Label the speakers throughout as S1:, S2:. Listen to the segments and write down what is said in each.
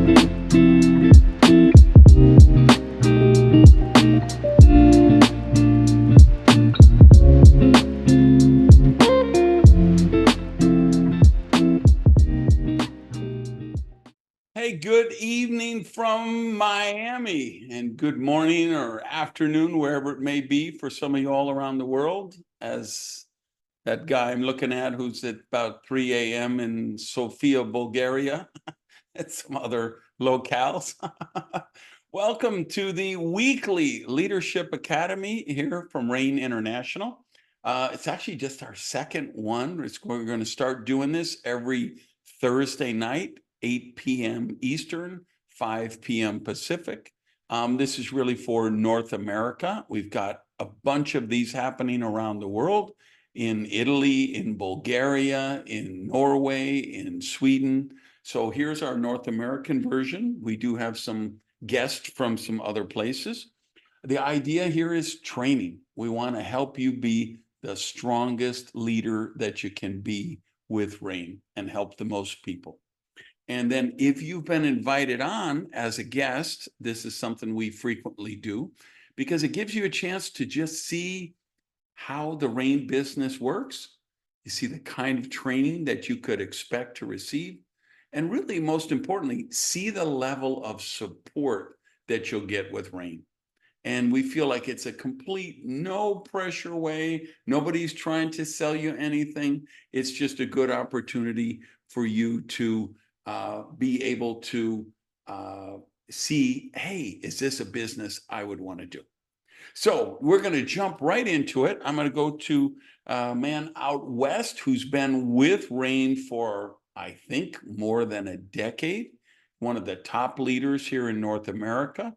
S1: Hey, good evening from Miami, and good morning or afternoon, wherever it may be for some of you all around the world. As that guy I'm looking at who's at about 3 a.m. in Sofia, Bulgaria, and some other locales. Welcome to the weekly Leadership Academy here from Rain International. It's actually just our second one. We're going to start doing this every Thursday night, 8 p.m. Eastern, 5 p.m. Pacific. This is really for North America. We've got a bunch of these happening around the world, in Italy, in Bulgaria, in Norway, in Sweden. So here's our North American version. We do have some guests from some other places. The idea here is training. We want to help you be the strongest leader that you can be with Rain and help the most people. And then if you've been invited on as a guest, this is something we frequently do because it gives you a chance to just see how the Rain business works. You see the kind of training that you could expect to receive. And really, most importantly, see the level of support that you'll get with Rain. And we feel like it's a complete no pressure way. Nobody's trying to sell you anything. It's just a good opportunity for you to be able to see, hey, is this a business I would want to do? So we're going to jump right into it. I'm going to go to a man out west who's been with Rain for, I think, more than a decade. One of the top leaders here in North America.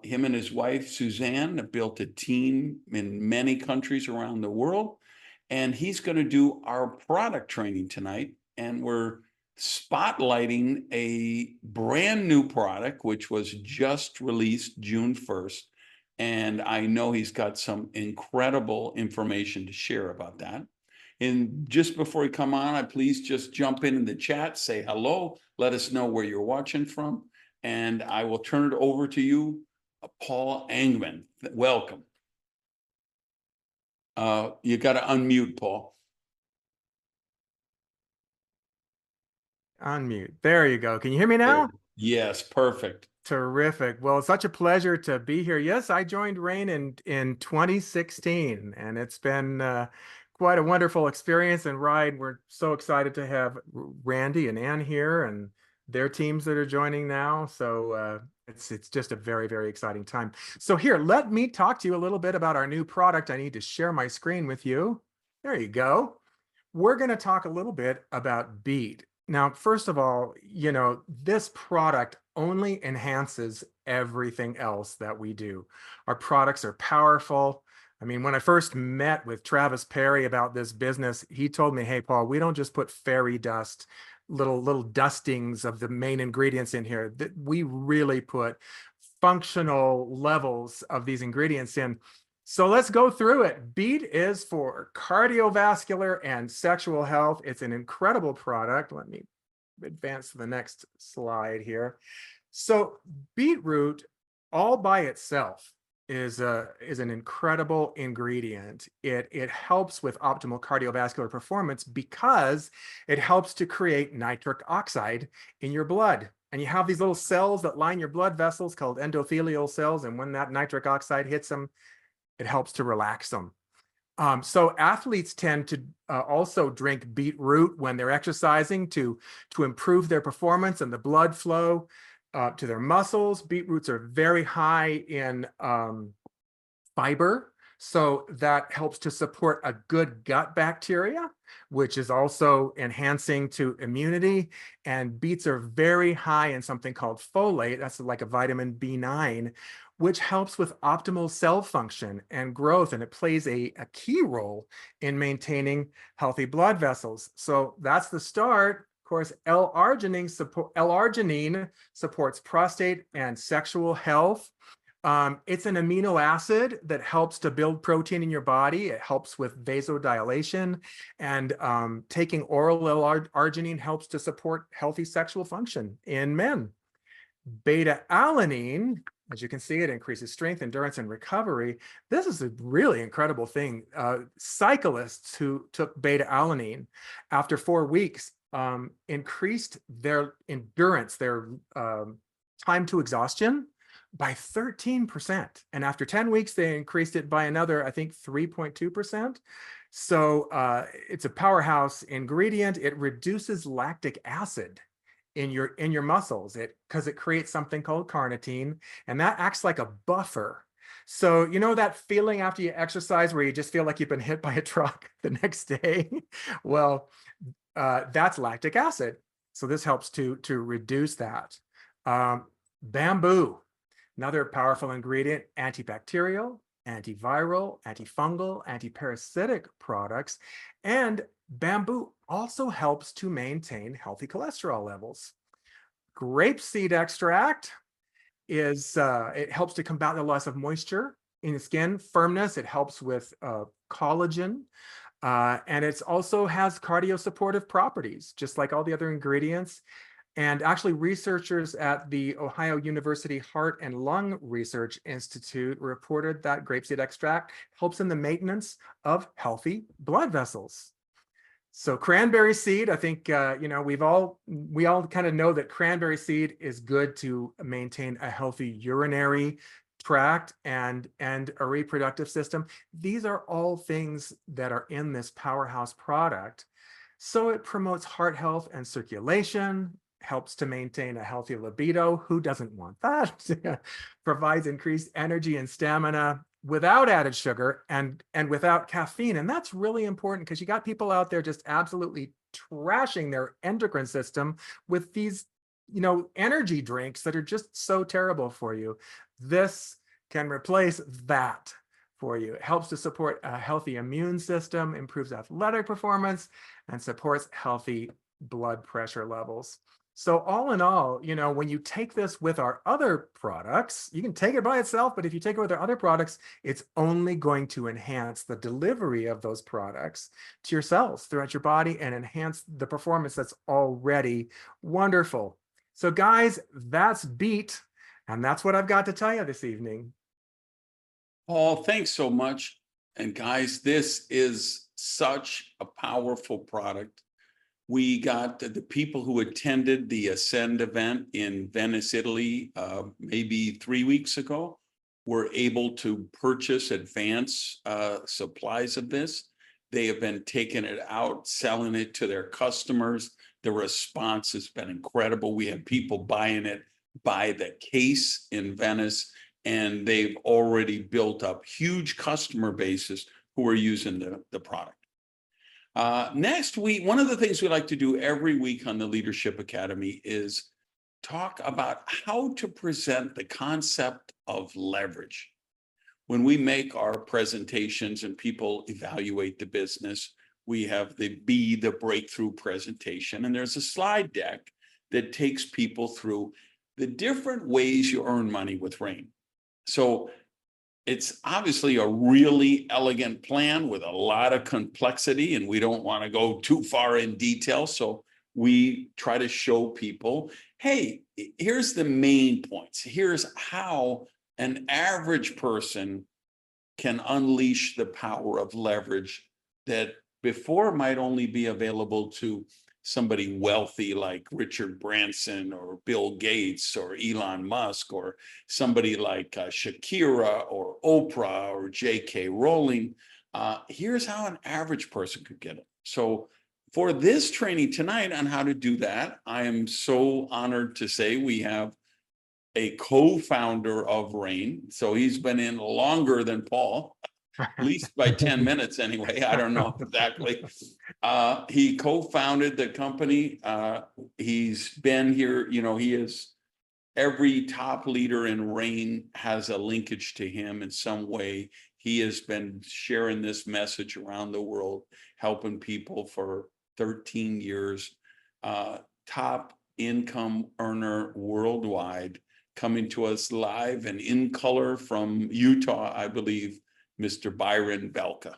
S1: Him and his wife, Suzanne, have built a team in many countries around the world. And he's going to do our product training tonight. And we're spotlighting a brand new product, which was just released June 1st. And I know he's got some incredible information to share about that. And just before we come on, please just jump in the chat, say hello, let us know where you're watching from. And I will turn it over to you, Paul Engman. Welcome. You got to unmute, Paul.
S2: Unmute. There you go. Can you hear me now?
S1: Yes, perfect.
S2: Terrific. Well, it's such a pleasure to be here. Yes, I joined Rain in 2016, and it's been quite a wonderful experience and ride. We're so excited to have Randy and Ann here and their teams that are joining now. So it's just a very, very exciting time. So here, let me talk to you a little bit about our new product. I need to share my screen with you. There you go. We're going to talk a little bit about Beat. Now, first of all, this product only enhances everything else that we do. Our products are powerful. I mean, when I first met with Travis Perry about this business, he told me, hey, Paul, we don't just put fairy dust, little dustings of the main ingredients in here. That we really put functional levels of these ingredients in. So let's go through it. Beat is for cardiovascular and sexual health. It's an incredible product. Let me advance to the next slide here. So beetroot all by itself is an incredible ingredient. It helps with optimal cardiovascular performance because it helps to create nitric oxide in your blood. And you have these little cells that line your blood vessels called endothelial cells. And when that nitric oxide hits them, it helps to relax them. So athletes tend to also drink beetroot when they're exercising to improve their performance and the blood flow to their muscles. Beetroots are very high in fiber, so that helps to support a good gut bacteria, which is also enhancing to immunity. And beets are very high in something called folate. That's like a vitamin B9, which helps with optimal cell function and growth, and it plays a key role in maintaining healthy blood vessels. So that's the start. Of course, L-arginine supports prostate and sexual health. It's an amino acid that helps to build protein in your body. It helps with vasodilation, and taking oral L-arginine helps to support healthy sexual function in men. Beta alanine, as you can see, it increases strength, endurance, and recovery. This is a really incredible thing. Cyclists who took beta alanine after 4 weeks increased their endurance, their time to exhaustion by 13%. And after 10 weeks, they increased it by another, I think, 3.2%. So it's a powerhouse ingredient. It reduces lactic acid in your muscles, because it creates something called carnitine, and that acts like a buffer. So you know that feeling after you exercise where you just feel like you've been hit by a truck the next day? Well, that's lactic acid. So this helps to reduce that. Bamboo, another powerful ingredient, antibacterial, antiviral, antifungal, antiparasitic products. And bamboo also helps to maintain healthy cholesterol levels. Grapeseed extract is, it helps to combat the loss of moisture in the skin, firmness. It helps with collagen. And it also has cardiosupportive properties, just like all the other ingredients. And actually, researchers at the Ohio University Heart and Lung Research Institute reported that grapeseed extract helps in the maintenance of healthy blood vessels. So cranberry seed, I think, we all kind of know that cranberry seed is good to maintain a healthy urinary tract and a reproductive system. These are all things that are in this powerhouse product. So it promotes heart health and circulation, helps to maintain a healthy libido. Who doesn't want that? Provides increased energy and stamina without added sugar and without caffeine. And that's really important, because you got people out there just absolutely trashing their endocrine system with these, energy drinks that are just so terrible for you. This can replace that for you. It helps to support a healthy immune system, improves athletic performance, and supports healthy blood pressure levels. So all in all, when you take this with our other products, you can take it by itself, but if you take it with our other products, it's only going to enhance the delivery of those products to your cells throughout your body and enhance the performance that's already wonderful. So guys, that's BEAT, and that's what I've got to tell you this evening.
S1: Paul, thanks so much. And guys, this is such a powerful product. We got the people who attended the Ascend event in Venice, Italy, maybe 3 weeks ago, were able to purchase advance supplies of this. They have been taking it out, selling it to their customers. The response has been incredible. We have people buying it by the case in Venice, and they've already built up huge customer bases who are using the product. Next week, one of the things we like to do every week on the Leadership Academy is talk about how to present the concept of leverage. When we make our presentations and people evaluate the business, we have the breakthrough presentation, and there's a slide deck that takes people through the different ways you earn money with Rain. So it's obviously a really elegant plan with a lot of complexity, and we don't want to go too far in detail. So we try to show people, hey, here's the main points. Here's how an average person can unleash the power of leverage that before might only be available to somebody wealthy like Richard Branson or Bill Gates or Elon Musk, or somebody like Shakira or Oprah or J.K. Rowling. Here's how an average person could get it. So for this training tonight on how to do that, I am so honored to say we have a co-founder of Rain. So he's been in longer than Paul, at least by 10 minutes anyway. I don't know exactly. He co-founded the company. He's been here, he is, every top leader in Rain has a linkage to him in some way. He has been sharing this message around the world, helping people for 13 years. Top income earner worldwide, coming to us live and in color from Utah, I believe, Mr. Byron Belka.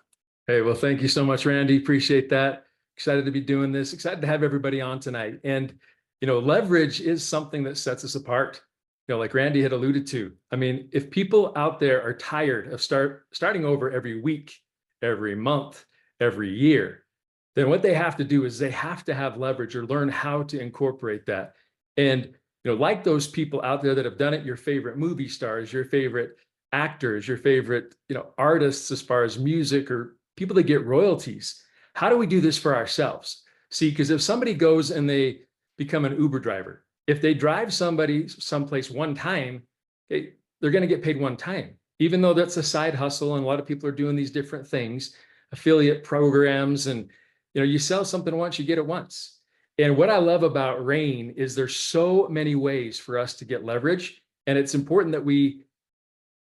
S3: Hey, well, thank you so much, Randy. Appreciate that. Excited to be doing this. Excited to have everybody on tonight. And, leverage is something that sets us apart. like Randy had alluded to. I mean, if people out there are tired of starting over every week, every month, every year, then what they have to do is they have to have leverage or learn how to incorporate that. And, like those people out there that have done it, your favorite movie stars, your favorite actors, your favorite, artists as far as music or people that get royalties. How do we do this for ourselves? See, because if somebody goes and they become an Uber driver, if they drive somebody someplace one time, they're going to get paid one time, even though that's a side hustle. And a lot of people are doing these different things, affiliate programs, and you sell something once, you get it once. And what I love about Rain is there's so many ways for us to get leverage. And it's important that we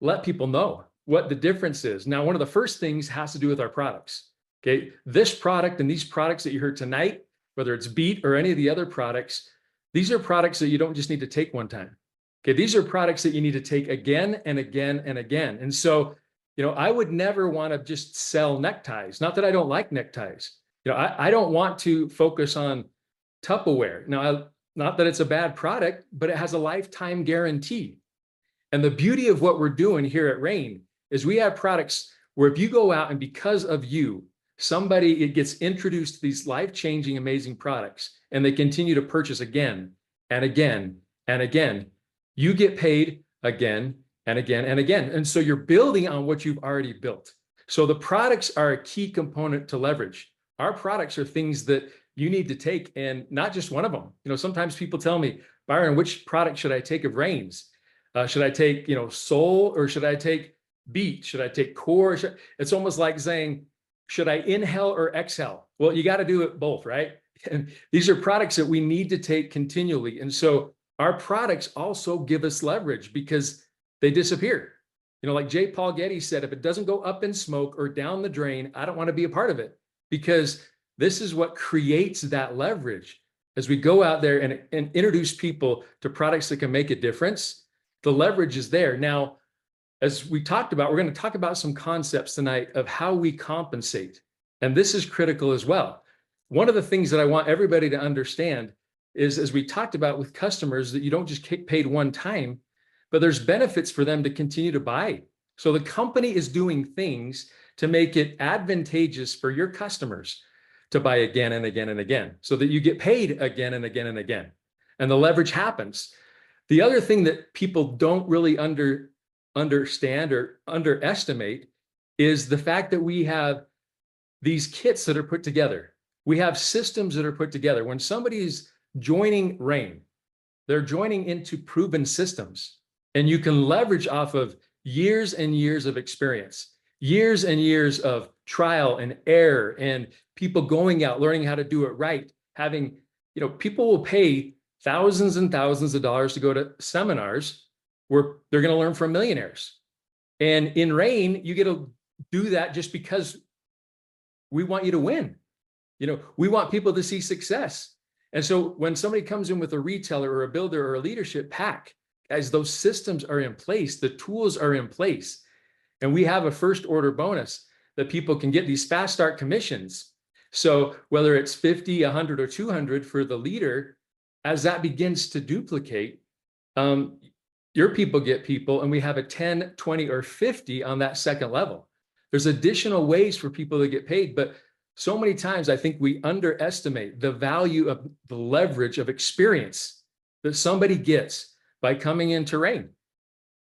S3: let people know what the difference is. Now, one of the first things has to do with our products. Okay. This product and these products that you heard tonight, whether it's Beat or any of the other products, these are products that you don't just need to take one time. Okay. These are products that you need to take again and again and again. And so, I would never want to just sell neckties. Not that I don't like neckties. I don't want to focus on Tupperware. Now, not that it's a bad product, but it has a lifetime guarantee. And the beauty of what we're doing here at Rain is we have products where if you go out and because of you, it gets introduced to these life-changing, amazing products, and they continue to purchase again and again and again, you get paid again and again and again. And so you're building on what you've already built. So the products are a key component to leverage. Our products are things that you need to take, and not just one of them. Sometimes people tell me, Byron, which product should I take of Rain's? Should I take, Soul, or should I take Beat? Should I take Core? It's almost like saying, should I inhale or exhale? Well, you got to do it both, right? And these are products that we need to take continually. And so our products also give us leverage because they disappear. Like J. Paul Getty said, if it doesn't go up in smoke or down the drain, I don't want to be a part of it, because this is what creates that leverage. As we go out there and introduce people to products that can make a difference, the leverage is there. Now, as we talked about, we're going to talk about some concepts tonight of how we compensate. And this is critical as well. One of the things that I want everybody to understand is, as we talked about with customers, that you don't just get paid one time, but there's benefits for them to continue to buy. So the company is doing things to make it advantageous for your customers to buy again and again and again, so that you get paid again and again and again. And the leverage happens. The other thing that people don't really understand or underestimate is the fact that we have these kits that are put together. We have systems that are put together. When somebody's joining Rain, they're joining into proven systems, and you can leverage off of years and years of experience, years and years of trial and error, and people going out, learning how to do it right. Having, people will pay thousands and thousands of dollars to go to seminars where they're going to learn from millionaires. And in Rain, you get to do that just because we want you to win. We want people to see success. And so when somebody comes in with a retailer or a builder or a leadership pack, as those systems are in place, the tools are in place, and we have a first order bonus that people can get these fast start commissions. So whether it's 50, 100, or 200 for the leader, as that begins to duplicate, your people get people, and we have a 10, 20, or 50 on that second level. There's additional ways for people to get paid, but so many times I think we underestimate the value of the leverage of experience that somebody gets by coming into Rain,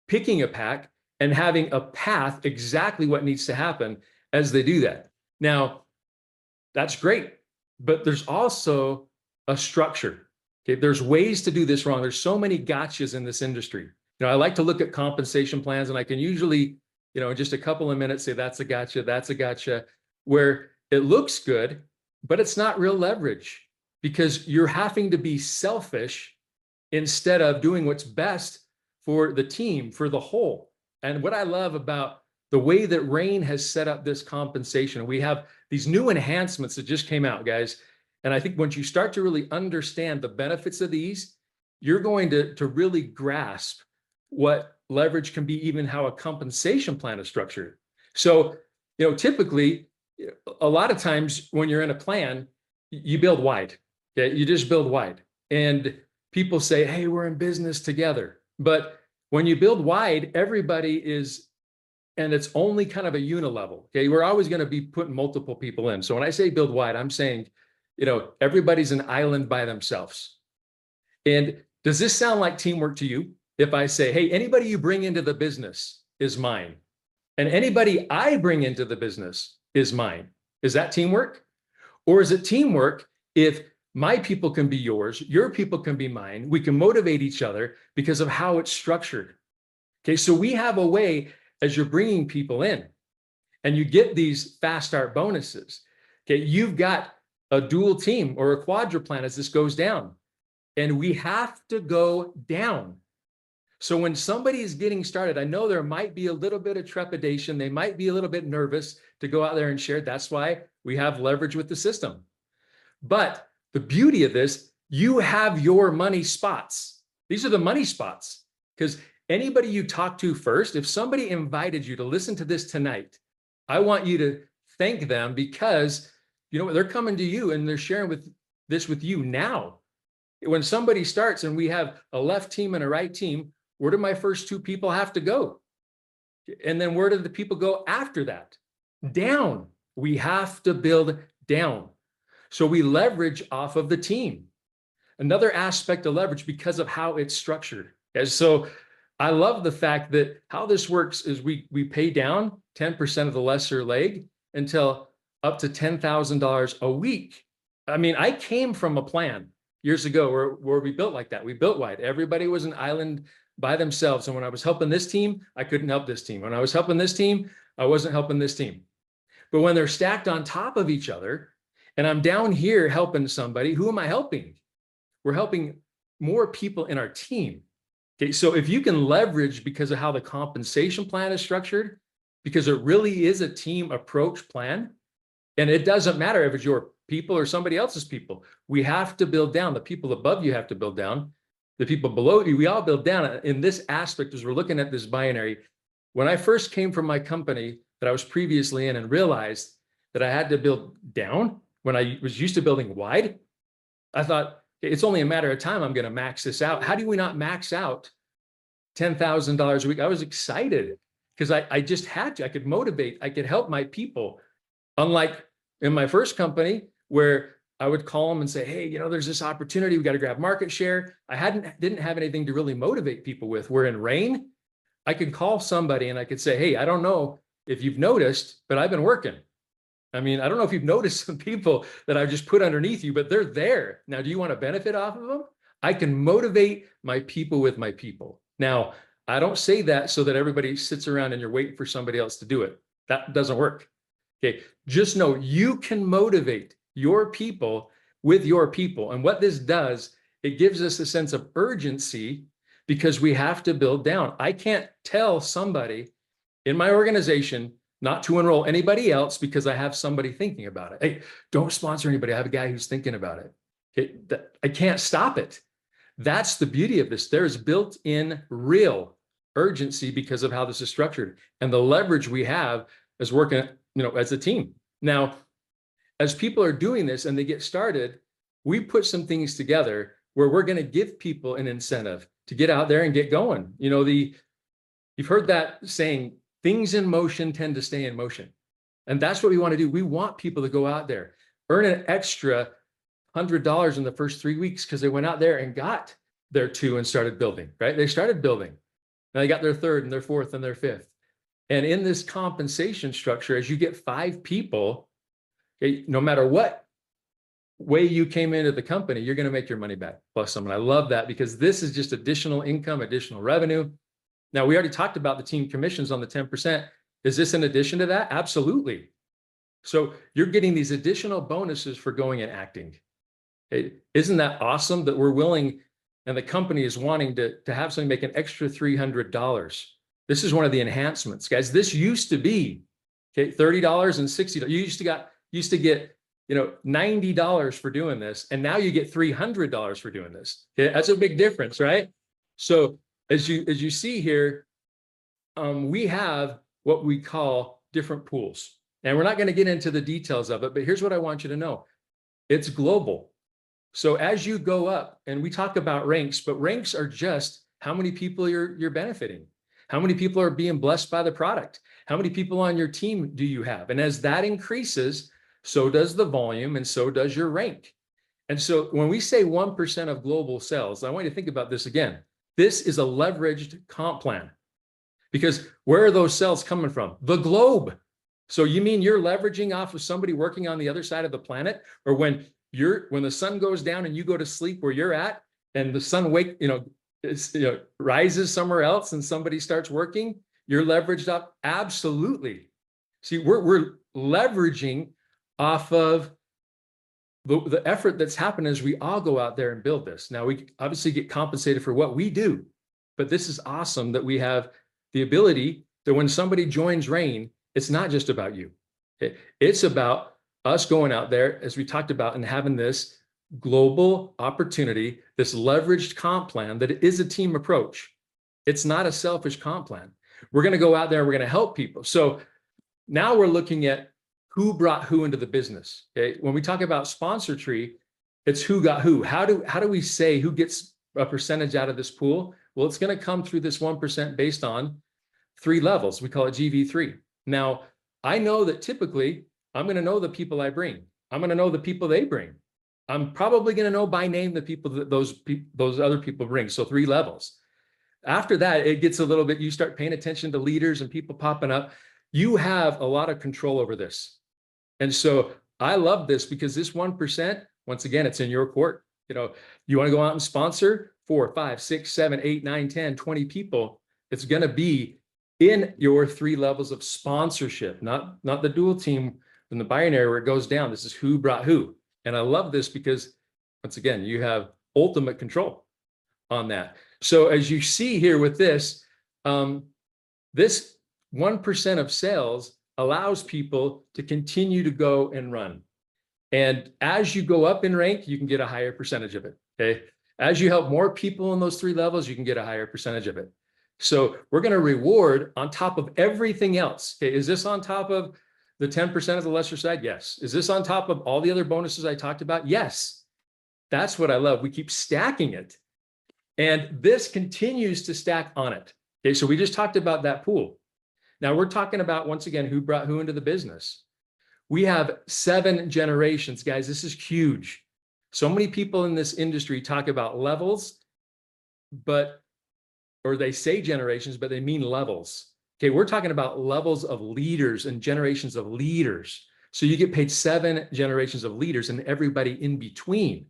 S3: picking a pack, and having a path exactly what needs to happen as they do that. Now, that's great, but there's also a structure. Okay, there's ways to do this wrong. There's so many gotchas in this industry. I like to look at compensation plans, and I can usually, in just a couple of minutes say that's a gotcha, where it looks good, but it's not real leverage, because you're having to be selfish instead of doing what's best for the team, for the whole. And what I love about the way that Rain has set up this compensation, we have these new enhancements that just came out, guys. And I think once you start to really understand the benefits of these, you're going to really grasp what leverage can be, even how a compensation plan is structured. So, typically, a lot of times when you're in a plan, you build wide. Okay? You just build wide. And people say, hey, we're in business together. But when you build wide, everybody is, and it's only kind of a unilevel. Okay. We're always going to be putting multiple people in. So when I say build wide, I'm saying, everybody's an island by themselves. And does this sound like teamwork to you? If I say, hey, anybody you bring into the business is mine, and anybody I bring into the business is mine, is that teamwork? Or is it teamwork if my people can be yours, your people can be mine, we can motivate each other because of how it's structured? Okay, so we have a way, as you're bringing people in and you get these fast start bonuses, okay, you've got a dual team or a quadruplan as this goes down, and we have to go down. So when somebody is getting started, I know there might be a little bit of trepidation. They might be a little bit nervous to go out there and share. That's why we have leverage with the system. But the beauty of this, you have your money spots. These are the money spots, because anybody you talk to first, if somebody invited you to listen to this tonight, I want you to thank them, because they're coming to you and they're sharing this with you now. When somebody starts and we have a left team and a right team, where do my first two people have to go? And then where do the people go after that? Down. We have to build down. So we leverage off of the team. Another aspect of leverage, because of how it's structured. And so I love the fact that how this works is we pay down 10% of the lesser leg until up to $10,000 a week. I mean, I came from a plan years ago where we built like that. We built wide. Everybody was an island by themselves. And when I was helping this team, I couldn't help this team. When I was helping this team, I wasn't helping this team. But when they're stacked on top of each other, and I'm down here helping somebody, who am I helping? We're helping more people in our team. Okay, so if you can leverage because of how the compensation plan is structured, because it really is a team approach plan, and it doesn't matter if it's your people or somebody else's people. We have to build down. The people above you have to build down. The people below you, we all build down. In this aspect, as we're looking at this binary, when I first came from my company that I was previously in and realized that I had to build down when I was used to building wide, I thought, it's only a matter of time I'm going to max this out. How do we not max out $10,000 a week? I was excited because I just had to. I could motivate. I could help my people. Unlike in my first company, where I would call them and say, hey, there's this opportunity. We got to grab market share. I didn't have anything to really motivate people with. Where in Rain, I could call somebody and I could say, hey, I don't know if you've noticed, but I've been working. I mean, I don't know if you've noticed some people that I've just put underneath you, but they're there. Now, do you want to benefit off of them? I can motivate my people with my people. Now, I don't say that so that everybody sits around and you're waiting for somebody else to do it. That doesn't work. Okay. Just know you can motivate your people with your people. And what this does, it gives us a sense of urgency because we have to build down. I can't tell somebody in my organization not to enroll anybody else because I have somebody thinking about it. Hey, don't sponsor anybody. I have a guy who's thinking about it. I can't stop it. That's the beauty of this. There's built-in real urgency because of how this is structured and the leverage we have as working, as a team. Now, as people are doing this and they get started, we put some things together where we're going to give people an incentive to get out there and get going. You've heard that saying, things in motion tend to stay in motion. And that's what we want to do. We want people to go out there, earn an extra $100 in the first 3 weeks because they went out there and got their 2 and started building, right? They started building. Now they got their 3rd and their 4th and their 5th. And in this compensation structure, as you get 5 people, okay, no matter what way you came into the company, you're going to make your money back plus some. And I love that because this is just additional income, additional revenue. Now, we already talked about the team commissions on the 10%. Is this in addition to that? Absolutely. So you're getting these additional bonuses for going and acting. Hey, isn't that awesome that we're willing and the company is wanting to have somebody make an extra $300? This is one of the enhancements, guys. This used to be, okay, $30 and $60. You used to get $90 for doing this, and now you get $300 for doing this. Okay, that's a big difference, right? So as you see here, we have what we call different pools, and we're not going to get into the details of it, but here's what I want you to know. It's global. So as you go up, and we talk about ranks, but ranks are just how many people you're benefiting, how many people are being blessed by the product, how many people on your team do you have? And as that increases, so does the volume and so does your rank. And so when we say 1% of global sales, I want you to think about this again. This is a leveraged comp plan, because where are those sales coming from? The globe. So you mean you're leveraging off of somebody working on the other side of the planet? Or when the sun goes down and you go to sleep where you're at, and the sun rises somewhere else and somebody starts working, you're leveraged up? Absolutely. See, we're leveraging off of the effort that's happened as we all go out there and build this. Now, we obviously get compensated for what we do, but this is awesome that we have the ability that when somebody joins Rain, it's not just about you. It's about us going out there, as we talked about, and having this global opportunity, this leveraged comp plan that is a team approach. It's not a selfish comp plan. We're going to go out there and we're going to help people. So now we're looking at who brought who into the business. Okay, when we talk about sponsor tree, it's who got who. How do we say who gets a percentage out of this pool? Well, it's going to come through this 1% based on 3 levels. We call it GV3. Now, I know that typically I'm going to know the people I bring. I'm going to know the people they bring. I'm probably going to know by name the people that those other people bring. So 3 levels. After that, it gets a little bit, you start paying attention to leaders and people popping up. You have a lot of control over this. And so I love this because this 1%, once again, it's in your court. You want to go out and sponsor 4, 5, 6, 7, 8, 9, 10, 20 people. It's going to be in your 3 levels of sponsorship, not the dual team in the binary where it goes down. This is who brought who. And I love this because, once again, you have ultimate control on that. So as you see here with this, this 1% of sales allows people to continue to go and run. And as you go up in rank, you can get a higher percentage of it. Okay. As you help more people in those 3 levels, you can get a higher percentage of it. So we're going to reward on top of everything else. Okay. Is this on top of the 10% of the lesser side? Yes. Is this on top of all the other bonuses I talked about? Yes. That's what I love. We keep stacking it. And this continues to stack on it. Okay. So we just talked about that pool. Now we're talking about, once again, who brought who into the business. We have 7 generations, guys. This is huge. So many people in this industry talk about levels, or they say generations, but they mean levels. Okay, we're talking about levels of leaders and generations of leaders. So you get paid 7 generations of leaders and everybody in between.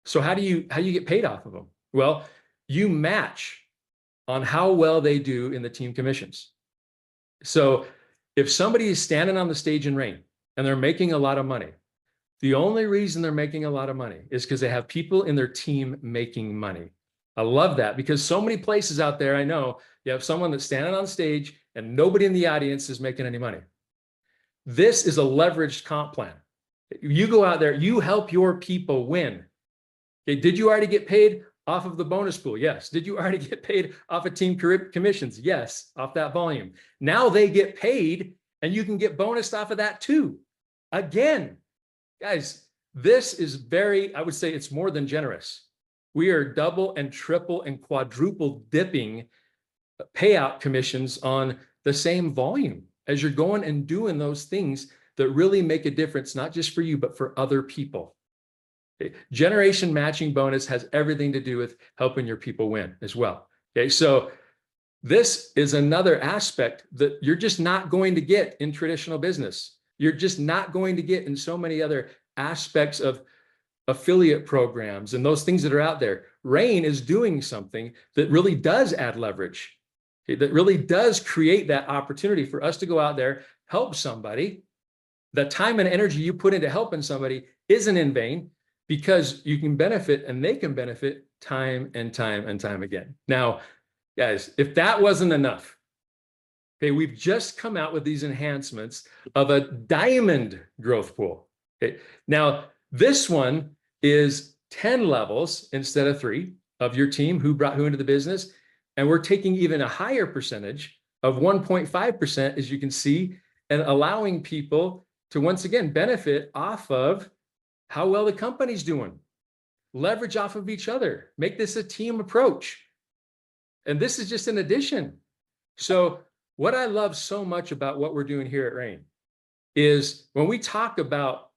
S3: So how do you get paid off of them? Well, you match on how well they do in the team commissions. So if somebody is standing on the stage in Rain and they're making a lot of money, the only reason they're making a lot of money is because they have people in their team making money. I love that, because so many places out there, I know you have someone that's standing on stage and nobody in the audience is making any money. This is a leveraged comp plan. You go out there, you help your people win. Okay, did you already get paid off of the bonus pool? Yes. Did you already get paid off of team commissions? Yes, off that volume. Now they get paid and you can get bonused off of that too. Again, guys, this is I would say it's more than generous. We are double and triple and quadruple dipping payout commissions on the same volume as you're going and doing those things that really make a difference, not just for you, but for other people. Okay. Generation matching bonus has everything to do with helping your people win as well. Okay, so this is another aspect that you're just not going to get in traditional business. You're just not going to get in so many other aspects of affiliate programs and those things that are out there. Rain is doing something that really does add leverage. Okay, that really does create that opportunity for us to go out there, help somebody. The time and energy you put into helping somebody isn't in vain, because you can benefit and they can benefit time and time and time again. Now, guys, if that wasn't enough, okay, we've just come out with these enhancements of a diamond growth pool. Okay, now this one is 10 levels instead of 3 of your team who brought who into the business. And we're taking even a higher percentage of 1.5%, as you can see, and allowing people to once again benefit off of how well the company's doing. Leverage off of each other. Make this a team approach. And this is just an addition. So what I love so much about what we're doing here at Rain is when we talk about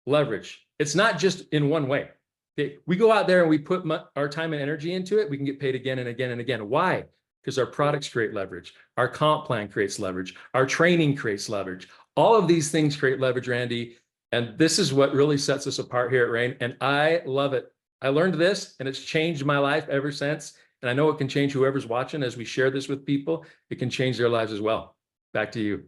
S3: leverage, it's not just in one way. Okay? We go out there and we put our time and energy into it. We can get paid again and again and again. Why? Because our products create leverage. Our comp plan creates leverage. Our training creates leverage. All of these things create leverage, Randy. And this is what really sets us apart here at Rain. And I love it. I learned this and it's changed my life ever since. And I know it can change whoever's watching as we share this with people. It can change their lives as well. Back to you.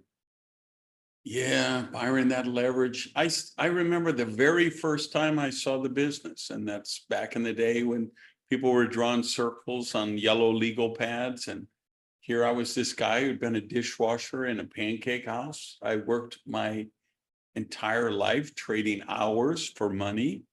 S1: Yeah, Byron, that leverage. I remember the very first time I saw the business, and that's back in the day when people were drawing circles on yellow legal pads. And here I was, this guy who'd been a dishwasher in a pancake house. I worked my entire life trading hours for money.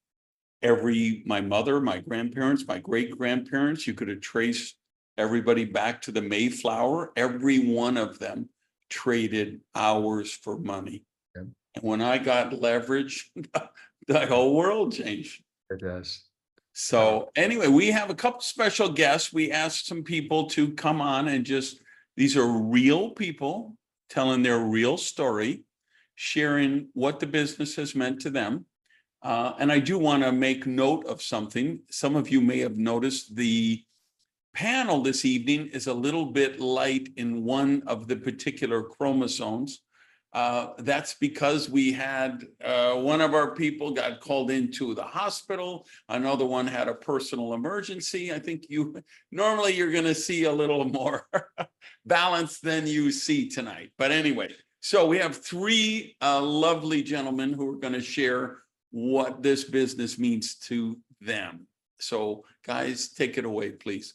S1: My mother, my grandparents, my great-grandparents, you could have traced everybody back to the Mayflower. Every one of them traded hours for money.
S3: Yeah.
S1: And when I got leverage, the whole world changed.
S3: It does.
S1: So anyway, we have a couple special guests. We asked some people to come on and these are real people telling their real story, sharing what the business has meant to them. And I do want to make note of something. Some of you may have noticed the panel this evening is a little bit light in one of the particular chromosomes. That's because we had one of our people got called into the hospital. Another one had a personal emergency. I think normally you're going to see a little more balance than you see tonight. But anyway, so we have three lovely gentlemen who are going to share what this business means to them. So guys, take it away, please.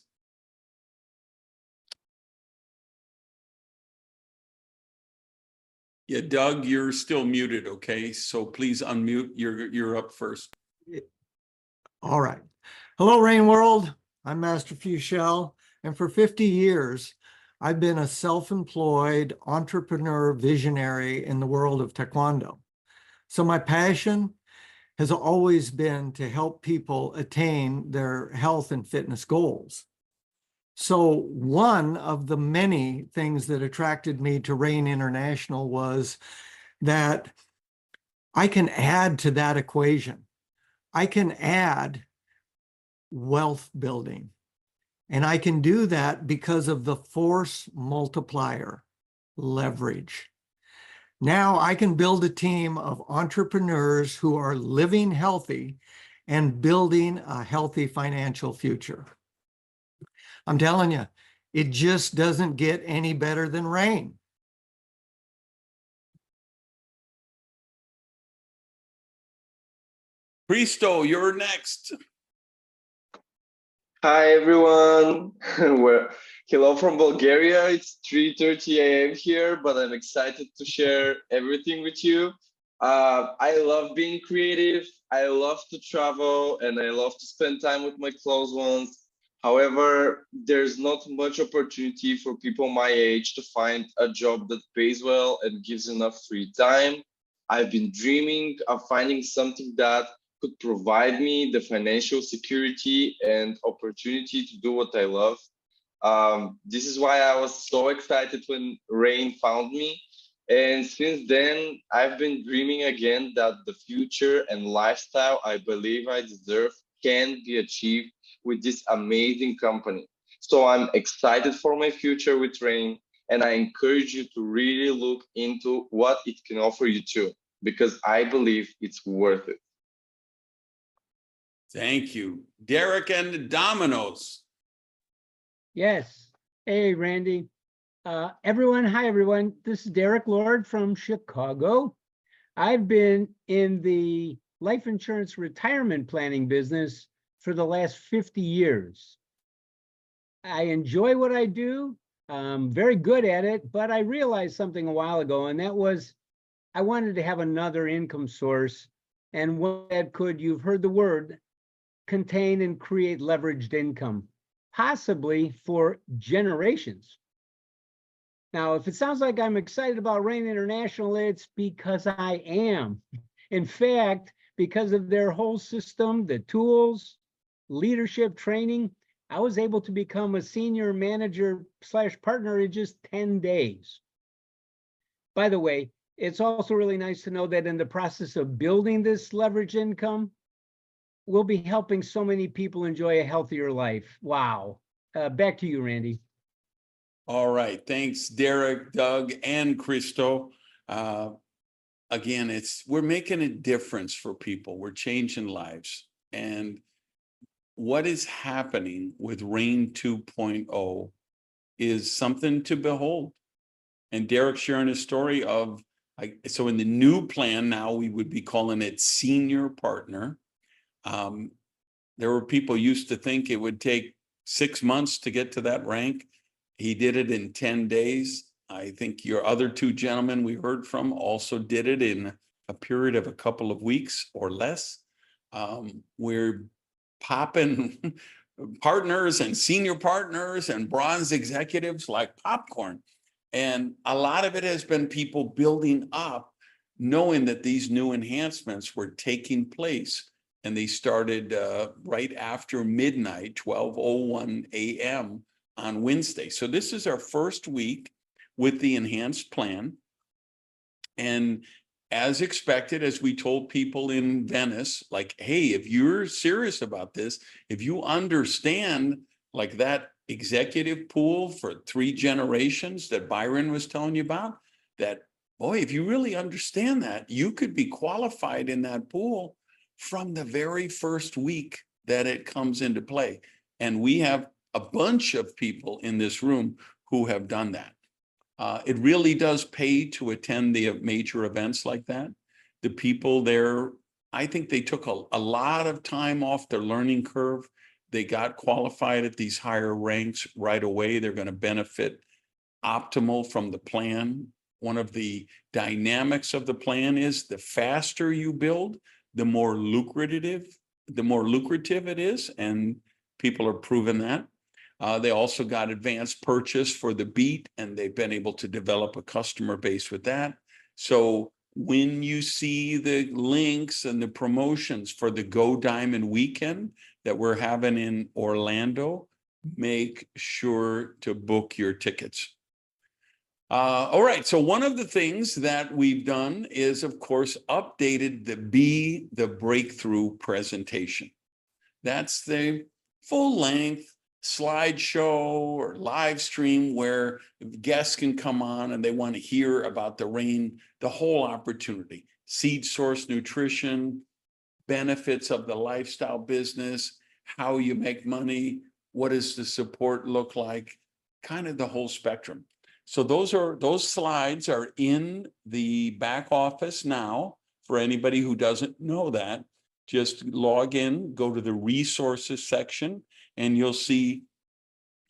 S1: Yeah, Doug, you're still muted, okay? So please unmute. You're up first.
S4: All right. Hello, Rain World. I'm Master Fuchel, and for 50 years, I've been a self-employed entrepreneur visionary in the world of Taekwondo. So my passion has always been to help people attain their health and fitness goals. So one of the many things that attracted me to Rain International was that I can add to that equation. I can add wealth building. And I can do that because of the force multiplier, leverage. Now I can build a team of entrepreneurs who are living healthy and building a healthy financial future. I'm telling you, it just doesn't get any better than Rain.
S1: Christo, you're next.
S5: Hi everyone. Hello from Bulgaria. It's 3:30 a.m. here, but I'm excited to share everything with you. I love being creative. I love to travel and I love to spend time with my close ones. However, there's not much opportunity for people my age to find a job that pays well and gives enough free time. I've been dreaming of finding something that could provide me the financial security and opportunity to do what I love. This is why I was so excited when Rain found me. And since then, I've been dreaming again that the future and lifestyle I believe I deserve can be achieved with this amazing company. So I'm excited for my future with Rain, and I encourage you to really look into what it can offer you too, because I believe it's worth it.
S1: Thank you. Derek and Domino's.
S6: Yes. Hey, Randy. Hi, everyone. This is Derek Lord from Chicago. I've been in the life insurance retirement planning business for the last 50 years. I enjoy what I do. I'm very good at it, but I realized something a while ago, and that was I wanted to have another income source, and one that could, you've heard the word, contain and create leveraged income, possibly for generations. Now, if it sounds like I'm excited about Rain International, it's because I am. In fact, because of their whole system, the tools, leadership training, I was able to become a senior manager / partner in just 10 days. By the way, it's also really nice to know that in the process of building this leverage income, we'll be helping so many people enjoy a healthier life. Wow. Back to you, Randy.
S1: All right. Thanks, Derek, Doug, and Christo. Again, we're making a difference for people. We're changing lives. And what is happening with Rain 2.0 is something to behold. And Derek sharing his story of, so in the new plan now, we would be calling it senior partner. There were people used to think it would take 6 months to get to that rank. He did it in 10 days. I think your other two gentlemen we heard from also did it in a period of a couple of weeks or less. We're popping partners and senior partners and bronze executives like popcorn. And a lot of it has been people building up, knowing that these new enhancements were taking place. And they started right after midnight, 12:01 a.m. on Wednesday. So this is our first week with the enhanced plan. And as expected, as we told people in Venice, like, hey, if you're serious about this, if you understand like that executive pool for 3 generations that Byron was telling you about, that, boy, if you really understand that, you could be qualified in that pool from the very first week that it comes into play. And we have a bunch of people in this room who have done that. It really does pay to attend the major events like that. The people there, I think they took a lot of time off their learning curve. They got qualified at these higher ranks right away. They're going to benefit optimal from the plan. One of the dynamics of the plan is the faster you build, the more lucrative it is, and people are proving that. They also got advanced purchase for the beat, and they've been able to develop a customer base with that. So when you see the links and the promotions for the Go Diamond weekend that we're having in Orlando, make sure to book your tickets. All right, so one of the things that we've done is, of course, updated the Be the Breakthrough presentation. That's the full-length slideshow or live stream where guests can come on and they want to hear about the whole opportunity, seed source nutrition, benefits of the lifestyle business, how you make money, what does the support look like, kind of the whole spectrum. So those slides are in the back office now. For anybody who doesn't know that, just log in, go to the resources section, and you'll see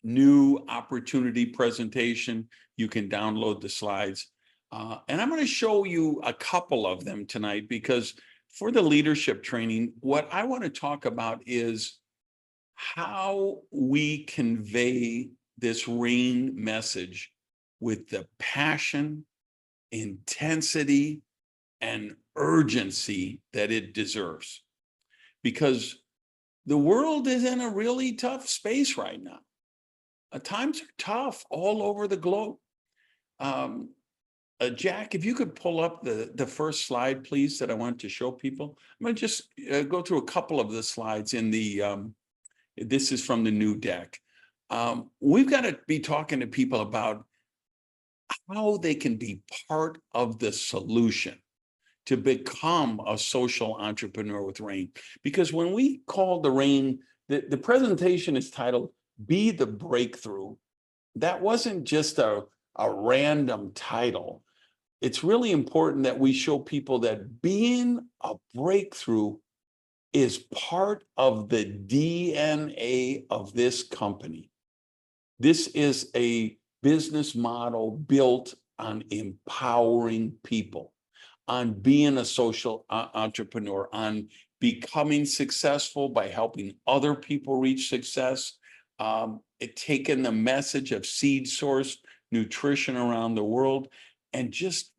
S1: new opportunity presentation. You can download the slides. And I'm going to show you a couple of them tonight, because for the leadership training, what I want to talk about is how we convey this RAIN message with the passion, intensity, and urgency that it deserves. Because the world is in a really tough space right now. Times are tough all over the globe. Jack, if you could pull up the first slide, please, that I want to show people. I'm going to just go through a couple of the slides in the, this is from the new deck. We've got to be talking to people about how they can be part of the solution to become a social entrepreneur with RAIN. Because when we call the RAIN, the presentation is titled Be the Breakthrough. That wasn't just a random title. It's really important that we show people that being a breakthrough is part of the DNA of this company. This is a business model built on empowering people, on being a social entrepreneur, on becoming successful by helping other people reach success, taking the message of seed source nutrition around the world, and just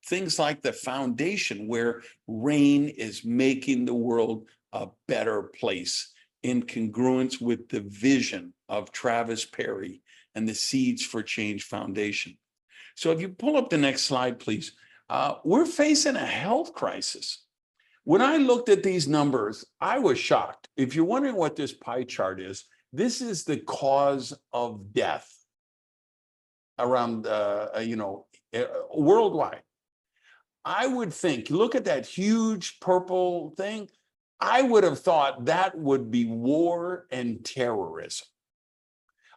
S1: things like the foundation where RAIN is making the world a better place. in congruence with the vision of Travis Perry and the Seeds for Change Foundation. So if you pull up the next slide, please. We're facing a health crisis. When I looked at these numbers, I was shocked. If you're wondering what this pie chart is, this is the cause of death around, worldwide. I would think, look at that huge purple thing. I would have thought that would be war and terrorism.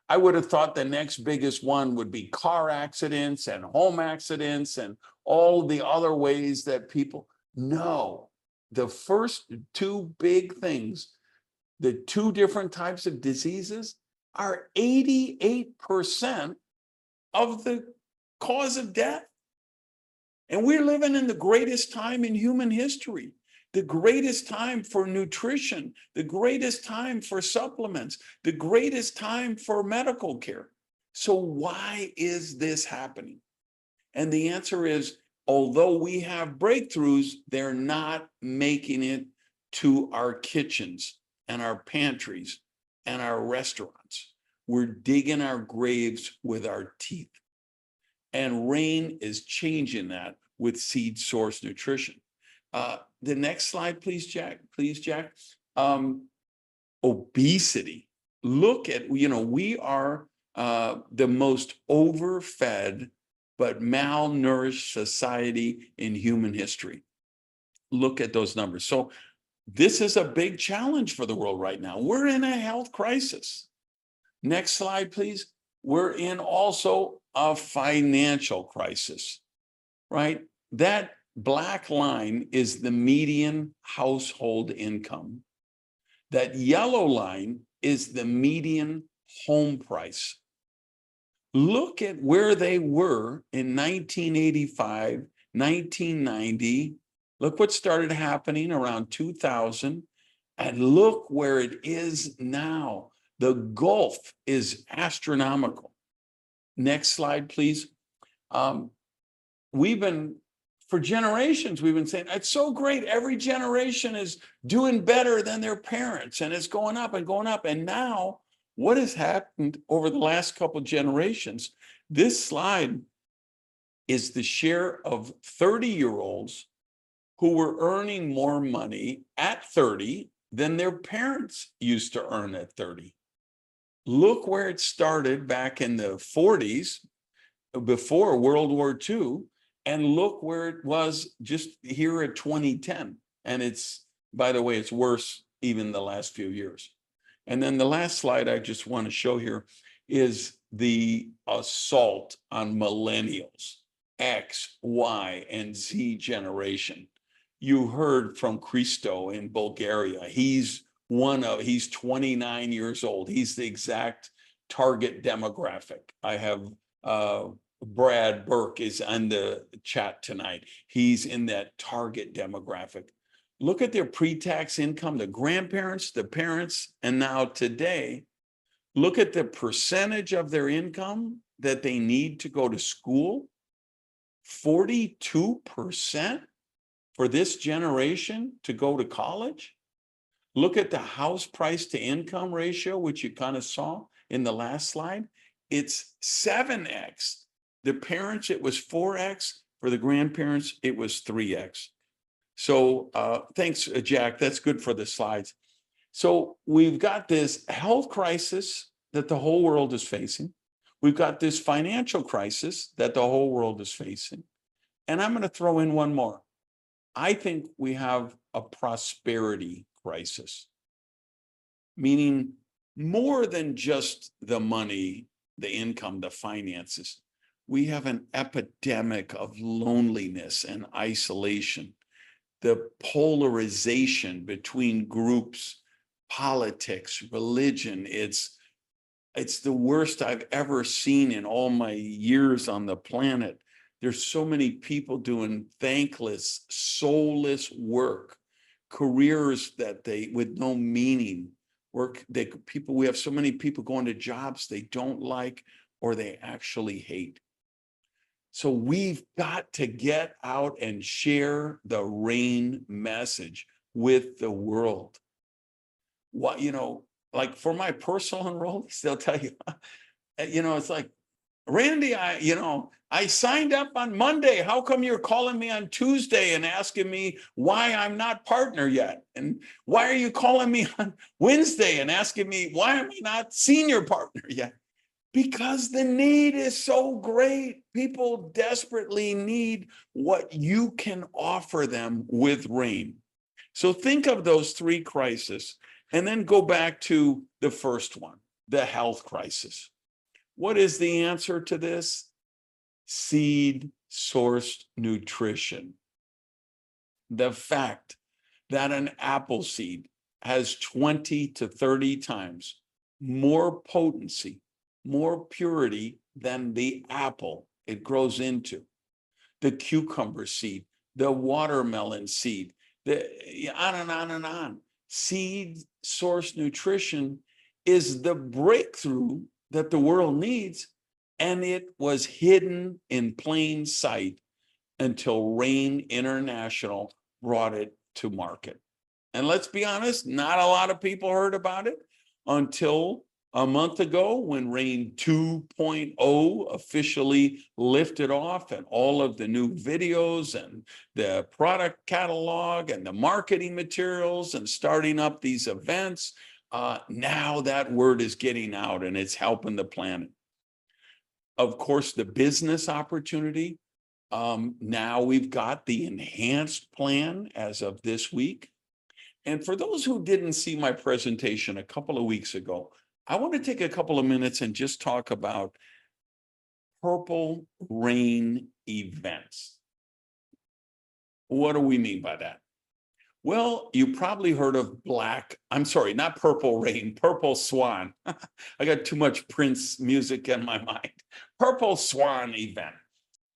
S1: I would have thought the next biggest one would be car accidents and home accidents and all the other ways that people. No, the first two big things, the two different types of diseases, are 88% of the cause of death. And we're living in the greatest time in human history, the greatest time for nutrition, the greatest time for supplements, the greatest time for medical care. So why is this happening? And the answer is, although we have breakthroughs, they're not making it to our kitchens and our pantries and our restaurants. We're digging our graves with our teeth. And RAIN is changing that with seed source nutrition. The next slide, please, Jack. Please, Jack. Obesity. Look at, we are the most overfed but malnourished society in human history. Look at those numbers. So this is a big challenge for the world right now. We're in a health crisis. Next slide, please. We're in also a financial crisis, right? That black line is the median household income. That yellow line is the median home price. Look at where they were in 1985, 1990. Look what started happening around 2000, and look where it is now. The gulf is astronomical. Next slide, please. For generations, we've been saying, it's so great. Every generation is doing better than their parents, and it's going up and going up. And now, what has happened over the last couple of generations? This slide is the share of 30-year-olds who were earning more money at 30 than their parents used to earn at 30. Look where it started back in the 40s, before World War II, and look where it was just here at 2010. And it's, by the way, it's worse even the last few years. And then the last slide I just want to show here is the assault on millennials, X, Y, and Z generation. You heard from Christo in Bulgaria. He's 29 years old. He's the exact target demographic. I have Brad Burke is on the chat tonight. He's in that target demographic. Look at their pre-tax income, the grandparents, the parents, and now today, look at the percentage of their income that they need to go to school. 42% for this generation to go to college. Look at the house price to income ratio, which you kind of saw in the last slide. It's 7x. The parents, it was 4x. For the grandparents, it was 3x. So thanks, Jack. That's good for the slides. So we've got this health crisis that the whole world is facing. We've got this financial crisis that the whole world is facing. And I'm going to throw in one more. I think we have a prosperity crisis, meaning more than just the money, the income, the finances. We have an epidemic of loneliness and isolation, the polarization between groups, politics, religion. It's the worst I've ever seen in all my years on the planet. There's so many people doing thankless, soulless work, careers that with no meaning, we have so many people going to jobs they don't like or they actually hate. So we've got to get out and share the RAIN message with the world. what, like for my personal enrollees, they'll tell you, it's like, Randy, I signed up on Monday. How come you're calling me on Tuesday and asking me why I'm not partner yet? And why are you calling me on Wednesday and asking me why am I not senior partner yet? Because the need is so great. People desperately need what you can offer them with RAIN. So think of those three crises and then go back to the first one, the health crisis. What is the answer to this? Seed sourced nutrition. The fact that an apple seed has 20 to 30 times more potency, more purity than the apple it grows into. The cucumber seed, the watermelon seed, on and on and on. Seed source nutrition is the breakthrough that the world needs, and it was hidden in plain sight until RAIN International brought it to market. And let's be honest, not a lot of people heard about it until a month ago when RAIN 2.0 officially lifted off, and all of the new videos and the product catalog and the marketing materials and starting up these events. Now that word is getting out and it's helping the planet. Of course, the business opportunity. Now we've got the enhanced plan as of this week. And for those who didn't see my presentation a couple of weeks ago, I want to take a couple of minutes and just talk about Purple Rain events. What do we mean by that? Well, you probably heard of not Purple Rain, Purple Swan. I got too much Prince music in my mind. Purple Swan event,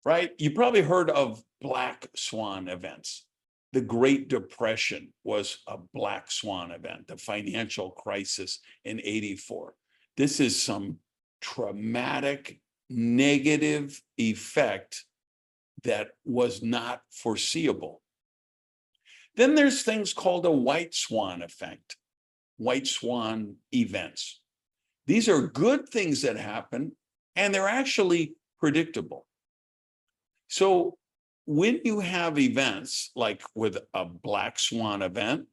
S1: right? You probably heard of Black Swan events. The Great Depression was a Black Swan event, the financial crisis in '84. This is some traumatic, negative effect that was not foreseeable. Then there's things called a white swan effect, white swan events. These are good things that happen, and they're actually predictable. So when you have events like with a Black Swan event,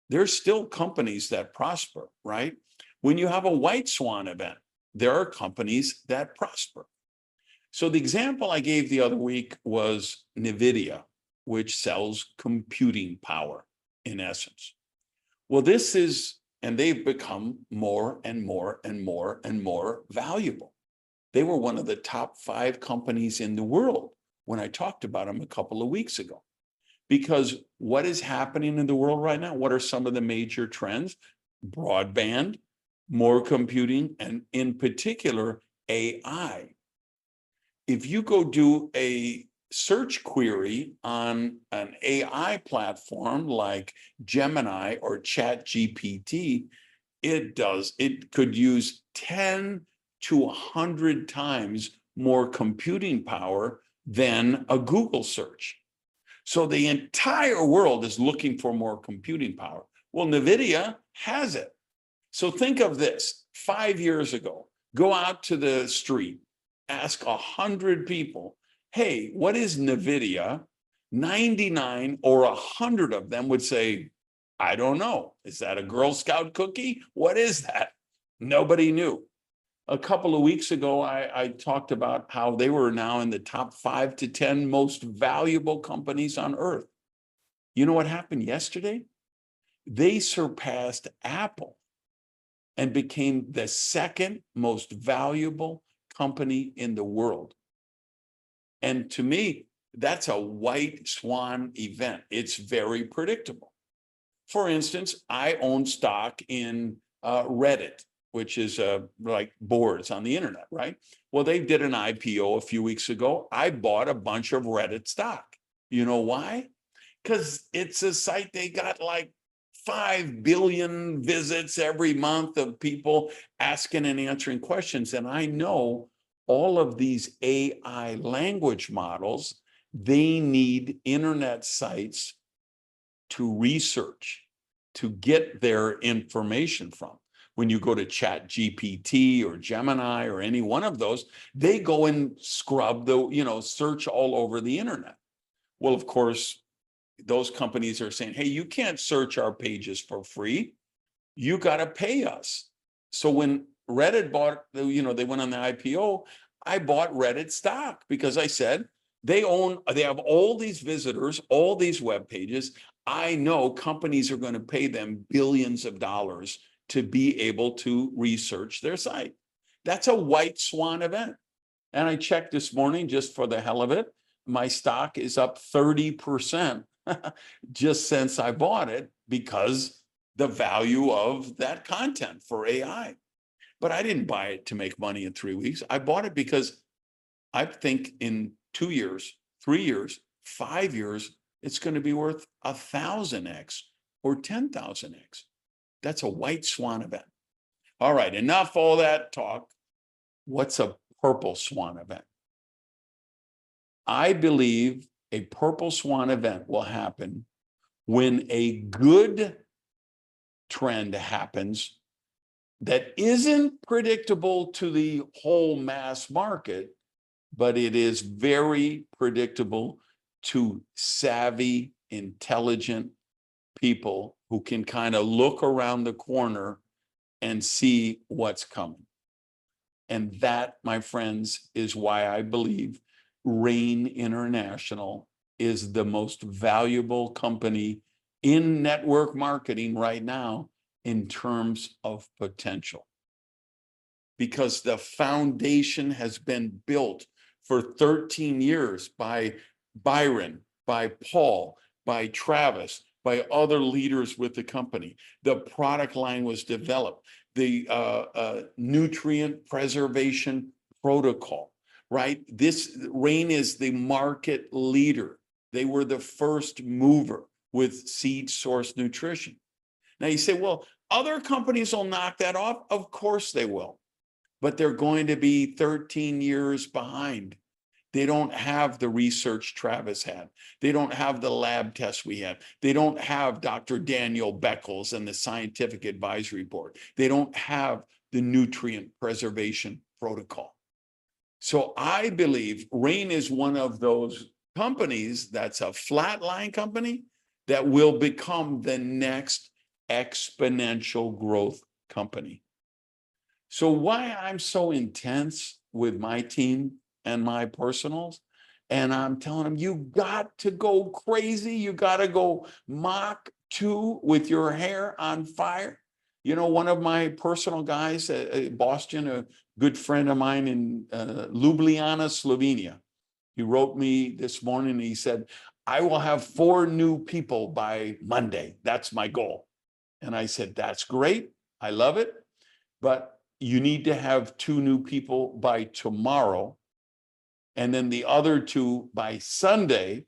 S1: there's still companies that prosper, right? When you have a white swan event, there are companies that prosper. So the example I gave the other week was NVIDIA, which sells computing power in essence. Well, they've become more and more and more and more valuable. They were one of the top 5 companies in the world when I talked about them a couple of weeks ago. Because what is happening in the world right now? What are some of the major trends? Broadband, more computing, and in particular, AI. If you go do a search query on an AI platform like Gemini or ChatGPT, it could use 10 to 100 times more computing power than a Google search. So the entire world is looking for more computing power. Well, NVIDIA has it. So think of this, 5 years ago, go out to the street, ask 100 people, hey, what is NVIDIA? 99 or 100 of them would say, I don't know. Is that a Girl Scout cookie? What is that? Nobody knew. A couple of weeks ago, I talked about how they were now in the top 5 to 10 most valuable companies on earth. You know what happened yesterday? They surpassed Apple and became the second most valuable company in the world. And to me, that's a white swan event. It's very predictable. For instance, I own stock in Reddit, which is like boards on the internet, right? Well, they did an IPO a few weeks ago. I bought a bunch of Reddit stock. You know why? Because it's a site they got like 5 billion visits every month of people asking and answering questions. And I know all of these AI language models, they need internet sites to research. to get their information from. When you go to Chat GPT or Gemini or any one of those, they go and scrub the, search all over the internet. Well, of course, those companies are saying, hey, you can't search our pages for free. You got to pay us. So when Reddit bought, they went on the IPO, I bought Reddit stock because I said, they have all these visitors, all these web pages. I know companies are going to pay them billions of dollars to be able to research their site. That's a white swan event. And I checked this morning just for the hell of it. My stock is up 30% just since I bought it because the value of that content for AI. But I didn't buy it to make money in 3 weeks. I bought it because I think in 2 years, 3 years, 5 years, it's going to be worth 1,000x or 10,000x. That's a white swan event. All right, enough all that talk. What's a purple swan event? I believe a purple swan event will happen when a good trend happens that isn't predictable to the whole mass market, but it is very predictable to savvy, intelligent people who can kind of look around the corner and see what's coming. And that, my friends, is why I believe Rain International is the most valuable company in network marketing right now in terms of potential. Because the foundation has been built for 13 years by Byron, by Paul, by Travis, by other leaders with the company. The product line was developed. The nutrient preservation protocol, right? This Rain is the market leader. They were the first mover with seed source nutrition. Now you say, well, other companies will knock that off. Of course they will, but they're going to be 13 years behind. They don't have the research Travis had. They don't have the lab tests we had. They don't have Dr. Daniel Beckles and the scientific advisory board. They don't have the nutrient preservation protocol. So I believe Rain is one of those companies that's a flatline company that will become the next exponential growth company. So why I'm so intense with my team and my personals, and I'm telling them, you got to go crazy. You got to go Mach 2 with your hair on fire. One of my personal guys, Boston, a good friend of mine in Ljubljana, Slovenia, he wrote me this morning and he said, I will have 4 new people by Monday. That's my goal. And I said, that's great. I love it. But you need to have 2 new people by tomorrow. And then the other 2 by Sunday,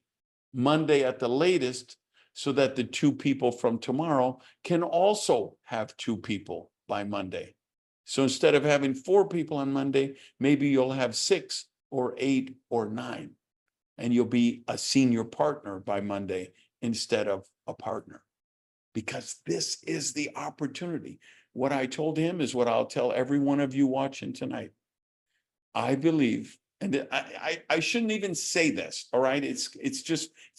S1: Monday at the latest, so that the 2 people from tomorrow can also have 2 people by Monday. So instead of having 4 people on Monday, maybe you'll have 6 or 8 or 9, and you'll be a senior partner by Monday instead of a partner. Because this is the opportunity. What I told him is what I'll tell every one of you watching tonight. I believe, and I shouldn't even say this, all right? It's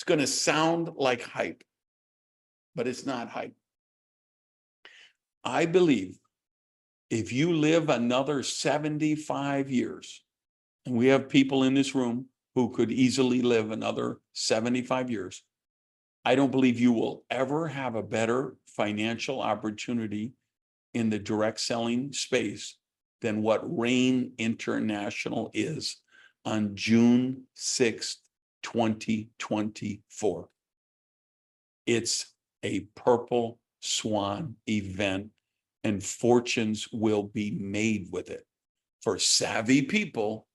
S1: going to sound like hype, but it's not hype. I believe if you live another 75 years, and we have people in this room who could easily live another 75 years, I don't believe you will ever have a better financial opportunity in the direct selling space than what Rain International is on June 6th, 2024. It's a purple swan event, and fortunes will be made with it for savvy people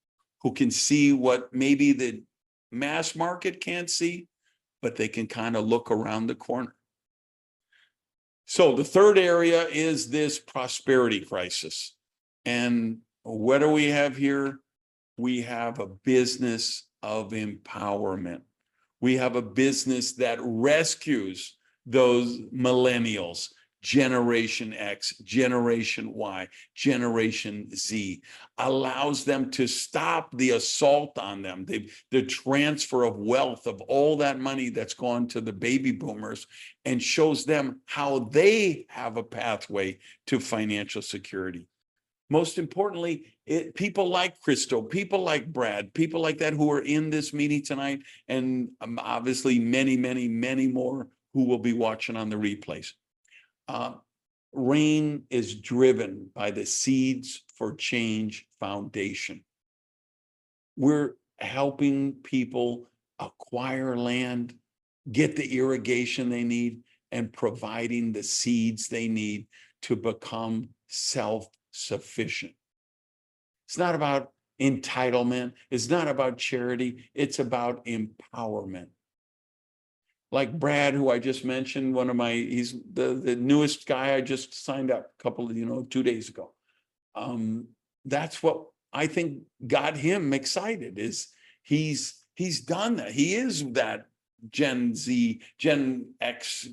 S1: who can see what maybe the mass market can't see, but they can kind of look around the corner. So the third area is this prosperity crisis. And what do we have here? We have a business of empowerment. We have a business that rescues those millennials, Generation X, Generation Y, Generation Z, allows them to stop the assault on them, the transfer of wealth of all that money that's gone to the baby boomers, and shows them how they have a pathway to financial security. Most importantly, people like Crystal, people like Brad, people like that who are in this meeting tonight, and obviously many, many, many more who will be watching on the replays. RAIN is driven by the Seeds for Change Foundation. We're helping people acquire land, get the irrigation they need, and providing the seeds they need to become self-sufficient. It's not about entitlement. It's not about charity. It's about empowerment. Like Brad, who I just mentioned, he's the newest guy I just signed up a couple of, 2 days ago. That's what I think got him excited, is he's done that. He is that Gen Z, Gen X,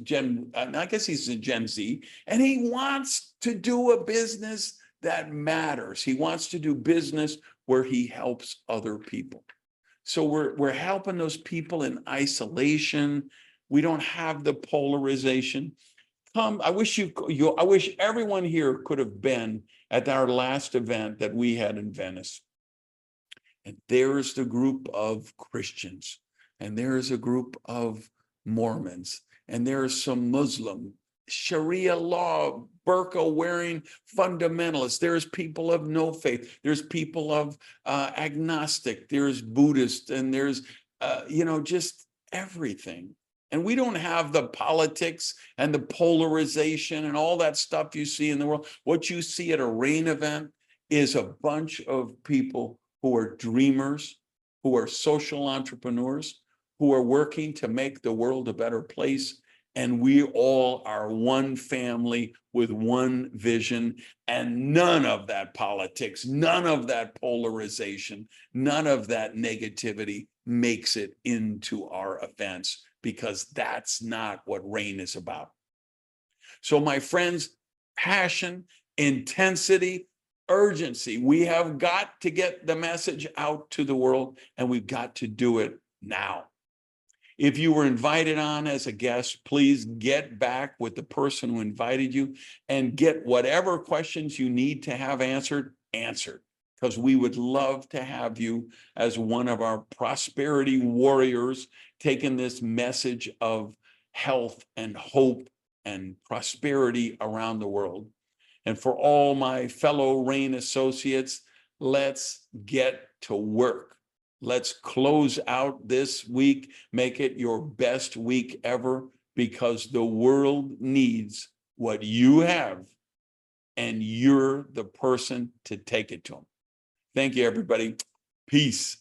S1: I guess he's a Gen Z, and he wants to do a business that matters. He wants to do business where he helps other people. So we're helping those people in isolation. We don't have the polarization. I wish I wish everyone here could have been at our last event that we had in Venice. And there's the group of Christians, and there's a group of Mormons, and there's some Muslim, Sharia law, burqa wearing fundamentalists. There's people of no faith. There's people of agnostic. There's Buddhist, and there's, just everything. And we don't have the politics and the polarization and all that stuff you see in the world. What you see at a RAIN event is a bunch of people who are dreamers, who are social entrepreneurs, who are working to make the world a better place. And we all are one family with one vision, and none of that politics, none of that polarization, none of that negativity makes it into our events, because that's not what RAIN is about. So my friends, passion, intensity, urgency. We have got to get the message out to the world, and we've got to do it now. If you were invited on as a guest, please get back with the person who invited you and get whatever questions you need to have answered, because we would love to have you as one of our prosperity warriors, taking this message of health and hope and prosperity around the world. And for all my fellow RAIN associates, let's get to work. Let's close out this week, make it your best week ever, because the world needs what you have, and you're the person to take it to them. Thank you, everybody. Peace.